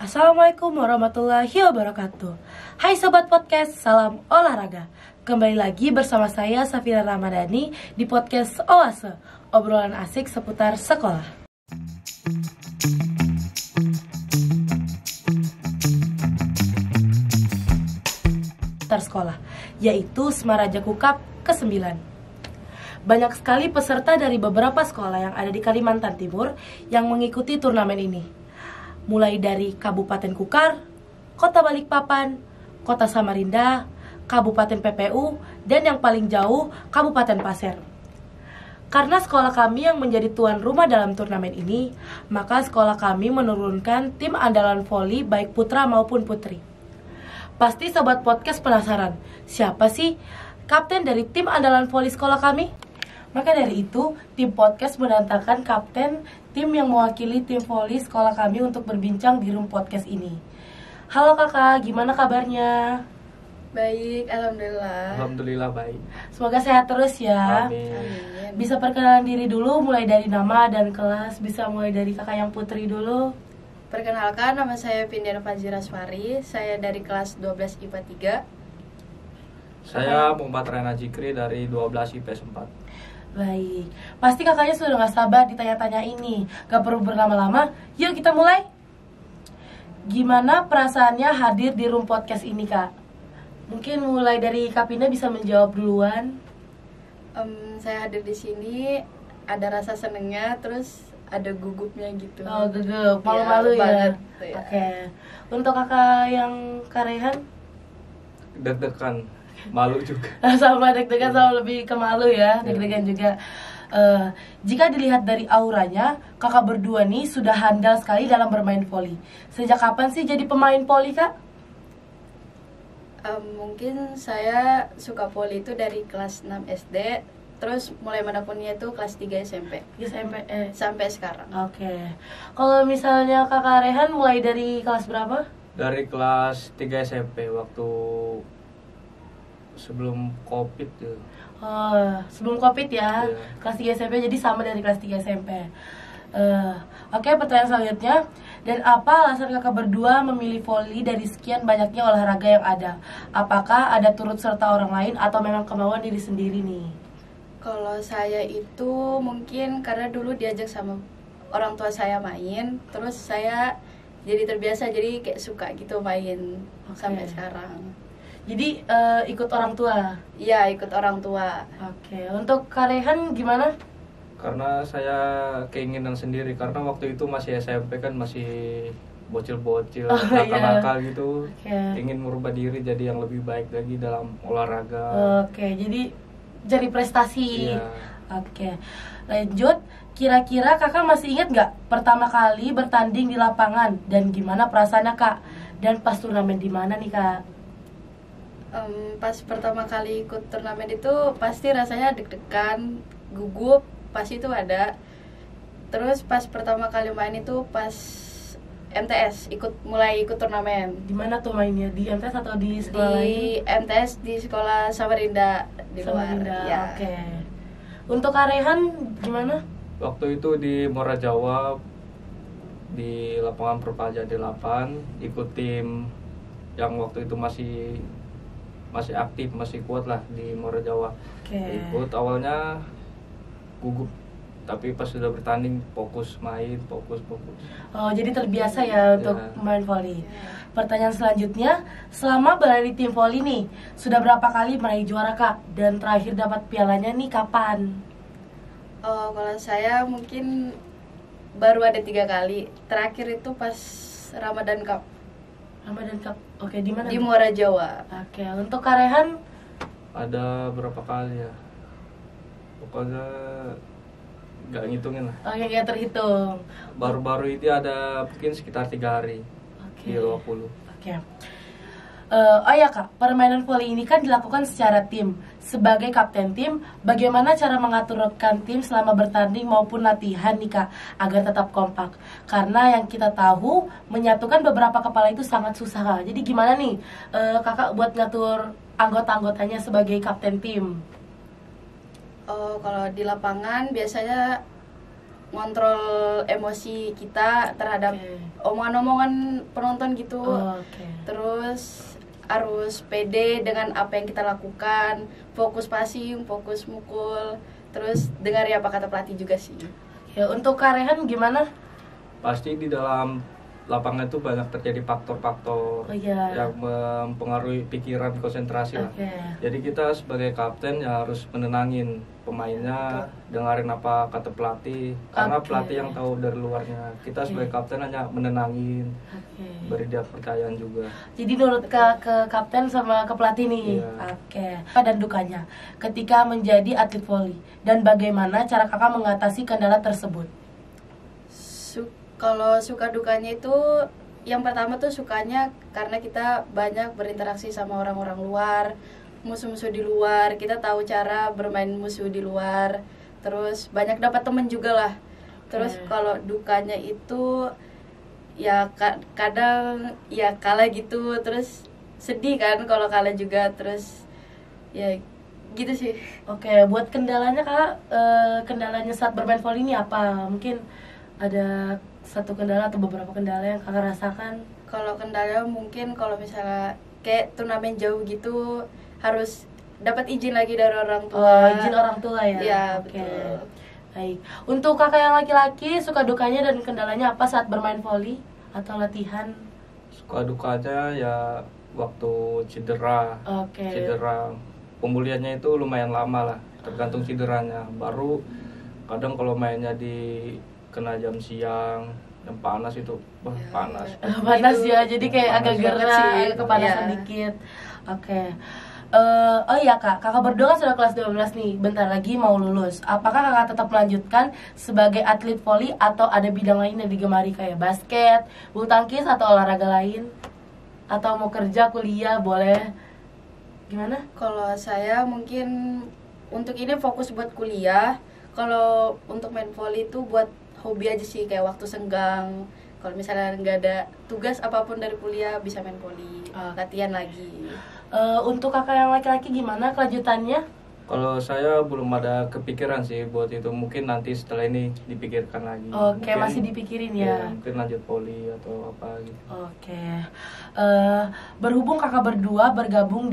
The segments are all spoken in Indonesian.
Assalamualaikum warahmatullahi wabarakatuh. Hai Sobat Podcast, salam olahraga. Kembali lagi bersama saya Safira Ramadhani di podcast Oase, obrolan asik seputar sekolah. Sekolah, yaitu Semarajaku Cup ke-9. Banyak sekali peserta dari beberapa sekolah yang ada di Kalimantan Timur yang mengikuti turnamen ini. Mulai dari Kabupaten Kukar, Kota Balikpapan, Kota Samarinda, Kabupaten PPU, dan yang paling jauh, Kabupaten Pasir. Karena sekolah kami yang menjadi tuan rumah dalam turnamen ini, maka sekolah kami menurunkan tim andalan voli baik putra maupun putri. Pasti Sobat Podcast penasaran, siapa sih kapten dari tim andalan voli sekolah kami? Maka dari itu, tim podcast mendatangkan kapten tim yang mewakili tim voli sekolah kami untuk berbincang di room podcast ini. Halo kakak, gimana kabarnya? Baik, alhamdulillah. Alhamdulillah baik. Semoga sehat terus ya. Amin. Bisa perkenalan diri dulu, mulai dari nama dan kelas. Bisa mulai dari kakak yang putri dulu. Perkenalkan, nama saya Pindiana Fajiraswari. Saya dari kelas 12 IPA 3. Saya Muhammad Rena Jikri dari 12 IPS 4. Baik, pasti kakaknya sudah gak sabar ditanya-tanya ini. Gak perlu berlama-lama, yuk kita mulai. Gimana perasaannya hadir di room podcast ini kak? Mungkin mulai dari Kak Pinda bisa menjawab duluan. Saya hadir di sini, ada rasa senengnya, terus ada gugupnya gitu. Oh gugup, malu-malu ya, banget, ya. Oke. Untuk kakak yang Karehan? Deg-degan, malu juga. Sama deg-degan, sama lebih ke malu ya, deg-degan juga. Jika dilihat dari auranya, kakak berdua nih sudah handal sekali dalam bermain voli. Sejak kapan sih jadi pemain voli kak? Mungkin saya suka voli itu dari kelas 6 SD, terus mulai menekunnya itu kelas 3 SMP. Sampai sekarang. Oke. Kalau misalnya kakak Rehan mulai dari kelas berapa? Dari kelas 3 SMP waktu sebelum Covid tuh. Oh, sebelum Covid ya. Iya. Kelas 3 SMP, jadi sama dari kelas 3 SMP. Oke, pertanyaan selanjutnya. Dan apa alasan kakak berdua memilih voli dari sekian banyaknya olahraga yang ada? Apakah ada turut serta orang lain atau memang kemauan diri sendiri nih? Kalau saya itu mungkin karena dulu diajak sama orang tua saya main, terus saya jadi terbiasa, jadi kayak suka gitu main. Oke. Sampai sekarang. Jadi ikut orang tua? Iya, ikut orang tua. Oke, untuk Kak Rehan gimana? Karena saya keinginan sendiri, karena waktu itu masih SMP kan, masih bocil-bocil, Oh, nakal-nakal gitu. Oke. Ingin merubah diri jadi yang lebih baik lagi dalam olahraga. Oke, jadi cari prestasi. Iya. Oke, lanjut. Kira-kira kakak masih ingat nggak pertama kali bertanding di lapangan dan gimana perasaannya kak? Dan pas turnamen di mana nih kak? Pas pertama kali ikut turnamen itu pasti rasanya deg-degan, gugup, pasti itu ada. Terus pas pertama kali main itu pas MTS, mulai ikut turnamen. Di mana tuh mainnya? Di MTS atau di sekolah lain? Di MTS di sekolah Samarinda di luar. Samarinda, Ya. Oke. Untuk Kak Rehan gimana? Waktu itu di Muara Jawa, di lapangan Perpaja 8, ikut tim yang waktu itu masih aktif, masih kuat lah di Muara Jawa. Oke. Ikut awalnya gugup, tapi pas sudah bertanding fokus main, fokus. Oh, jadi terbiasa ya untuk main voli. Pertanyaan selanjutnya, selama berada di tim voli nih, sudah berapa kali meraih juara kak? Dan terakhir dapat pialanya nih kapan? Kalau saya mungkin baru ada 3 kali. Terakhir itu pas Ramadan Cup Ramadan Cup. Oke, di mana? di Muara Jawa. Oke, untuk Kak Rehan? Ada berapa kali ya? Pokoknya nggak ngitungin lah. Oke, nggak terhitung. Baru-baru ini ada mungkin sekitar 3 hari Oke. di 20. Oke. Oh ya kak, permainan voli ini kan dilakukan secara tim. Sebagai kapten tim, bagaimana cara mengatur rekan tim selama bertanding maupun latihan nih kak, agar tetap kompak? Karena yang kita tahu, menyatukan beberapa kepala itu sangat susah kak. Jadi gimana nih kakak buat ngatur anggota-anggotanya sebagai kapten tim? Kalau di lapangan biasanya ngontrol emosi kita terhadap Oke. omongan-omongan penonton gitu. Oke. Terus harus pede dengan apa yang kita lakukan, fokus passing, fokus mukul, terus dengar apa kata pelatih juga sih. Ya, untuk Kak Rehan gimana? Pasti di dalam lapangan itu banyak terjadi faktor-faktor Oh iya. yang mempengaruhi pikiran, konsentrasi lah. Oke. Jadi kita sebagai kapten ya harus menenangin pemainnya, dengerin apa kata pelatih, karena Oke. pelatih yang tahu dari luarnya. Kita sebagai kapten hanya menenangin, Oke. beri dia kepercayaan juga. Jadi nurut ke kapten sama ke pelatih nih. Iya. Oke. Dan dukanya ketika menjadi atlet voli dan bagaimana cara Kakak mengatasi kendala tersebut? Kalau suka dukanya itu yang pertama tuh sukanya karena kita banyak berinteraksi sama orang-orang luar, musuh-musuh di luar, kita tahu cara bermain musuh di luar, terus banyak dapat temen juga lah. Terus kalau dukanya itu ya kadang ya kalah gitu, terus sedih kan kalau kalah juga, terus ya gitu sih. Oke, buat kendalanya Kak, kendalanya saat bermain voli ini apa? Mungkin ada satu kendala atau beberapa kendala yang Kakak rasakan? Kalau kendala mungkin kalau misalnya kayak turnamen jauh gitu harus dapat izin lagi dari orang tua. Oh, izin orang tua ya? Iya, Oke. betul. Baik. Untuk Kakak yang laki-laki, suka dukanya dan kendalanya apa saat bermain voli atau latihan? Suka dukanya ya waktu cedera. Oke. Cedera pemulihannya itu lumayan lama lah, tergantung cederanya. Baru kadang kalau mainnya di kena jam siang, jam panas itu, wah Ya. panas. Panas ya, jadi kayak Panas agak banget gerah, sih. agak kepanasan Iya. dikit. Oke. Oh iya Kak, Kakak berdua kan sudah kelas 12 nih, bentar lagi mau lulus. Apakah Kakak tetap melanjutkan sebagai atlet voli atau ada bidang lain yang digemari kayak basket, bulu tangkis atau olahraga lain? Atau mau kerja, kuliah, boleh? Gimana? Kalau saya mungkin untuk ini fokus buat kuliah. Kalau untuk main volley itu buat hobi aja sih, kayak waktu senggang. Kalau misalnya nggak ada tugas apapun dari kuliah bisa main volley, latihan lagi. Untuk Kakak yang laki-laki gimana kelanjutannya? Kalau saya belum ada kepikiran sih buat itu, mungkin nanti setelah ini dipikirkan lagi. Oke, Mungkin- masih dipikirin ya. Mungkin lanjut poli atau apa gitu. Oke, berhubung kakak berdua bergabung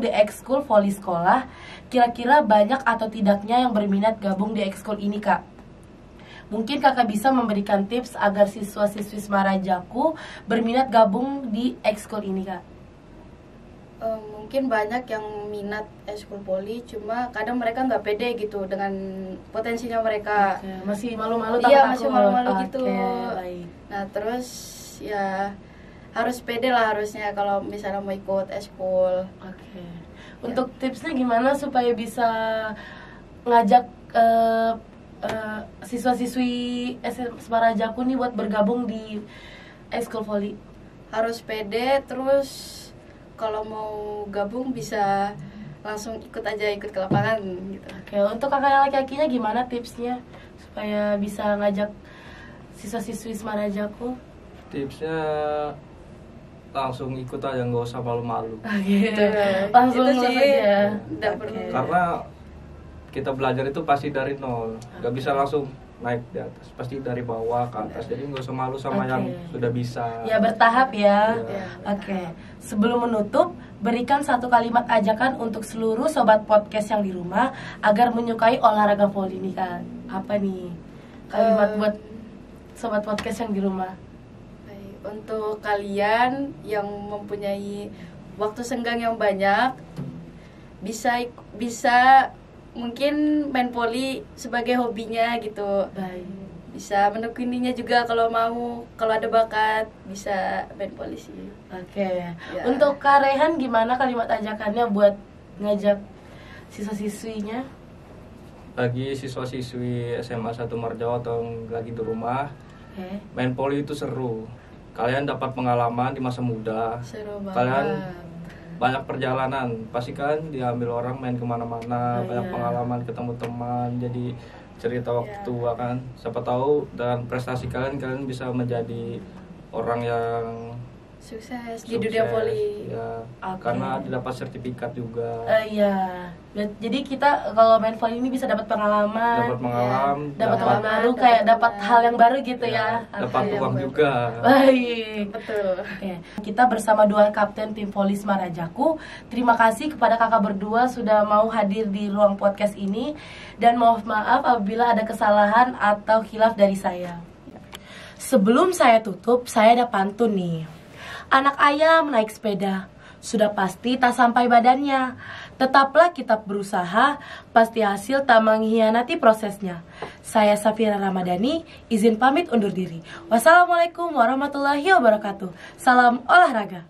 di ekskul voli sekolah, kira-kira banyak atau tidaknya yang berminat gabung di ekskul ini kak? Mungkin kakak bisa memberikan tips agar siswa-siswi Semarajaku berminat gabung di ekskul ini kak? Mungkin banyak yang minat ekskul voli, cuma kadang mereka nggak pede gitu dengan potensinya mereka. Oke, masih malu-malu Iya, takut-takut. masih malu-malu gitu. Oke, baik. Nah terus ya harus pede lah harusnya kalau misalnya mau ikut ekskul. Oke. Untuk tipsnya gimana supaya bisa ngajak siswa-siswi SMA Semarajaku nih buat bergabung di ekskul voli? Harus pede, terus kalau mau gabung bisa langsung ikut ke lapangan gitu. Oke, untuk kakak yang laki-lakinya gimana tipsnya supaya bisa ngajak siswa-siswi Semarajaku? Tipsnya langsung ikut aja, nggak usah malu-malu. Oke, Betul. langsung Itu lulus sih, aja. nggak Oke. perlu. Karena kita belajar itu pasti dari nol, nggak bisa langsung naik di atas, pasti dari bawah ke atas. Jadi nggak usah malu sama Oke. yang sudah bisa. Ya bertahap ya. Iya. Oke. Sebelum menutup, berikan satu kalimat ajakan untuk seluruh sobat podcast yang di rumah agar menyukai olahraga voli ini kan. Apa nih kalimat buat sobat podcast yang di rumah? Baik, untuk kalian yang mempunyai waktu senggang yang banyak, bisa mungkin main voli sebagai hobinya gitu. Baik. Bisa menekuninya juga kalau mau, kalau ada bakat bisa main voli sih. Oke. Ya. Untuk Kak Rehan gimana kalimat ajakannya buat ngajak siswa-siswinya? Bagi siswa-siswi SMA 1 Marjawa atau yang lagi di rumah, Oke. main poli itu seru. Kalian dapat pengalaman di masa muda. Seru banget. Kalian banyak perjalanan, pasti kan diambil orang main kemana-mana, Oh, banyak iya. pengalaman, ketemu teman, jadi cerita waktu Iya. tua kan. Siapa tahu dengan prestasi kalian bisa menjadi orang yang sukses di dunia voli. Ya, Oke. karena dapat sertifikat juga. Iya. Jadi kita kalau main volley ini bisa dapat pengalaman, Dapat pengalaman, dapat teman dapat baru, teman, kayak dapat dapat teman. hal yang baru gitu ya. Dapat Oke. uang juga. Baik. Betul. Oke. Kita bersama dua kapten tim voli Semarajaku. Terima kasih kepada kakak berdua sudah mau hadir di ruang podcast ini, dan maaf apabila ada kesalahan atau khilaf dari saya. Sebelum saya tutup, saya ada pantun nih. Anak ayam naik sepeda, sudah pasti tak sampai badannya. Tetaplah kita berusaha, pasti hasil tak mengkhianati prosesnya. Saya Safira Ramadhani, izin pamit undur diri. Wassalamualaikum warahmatullahi wabarakatuh. Salam olahraga.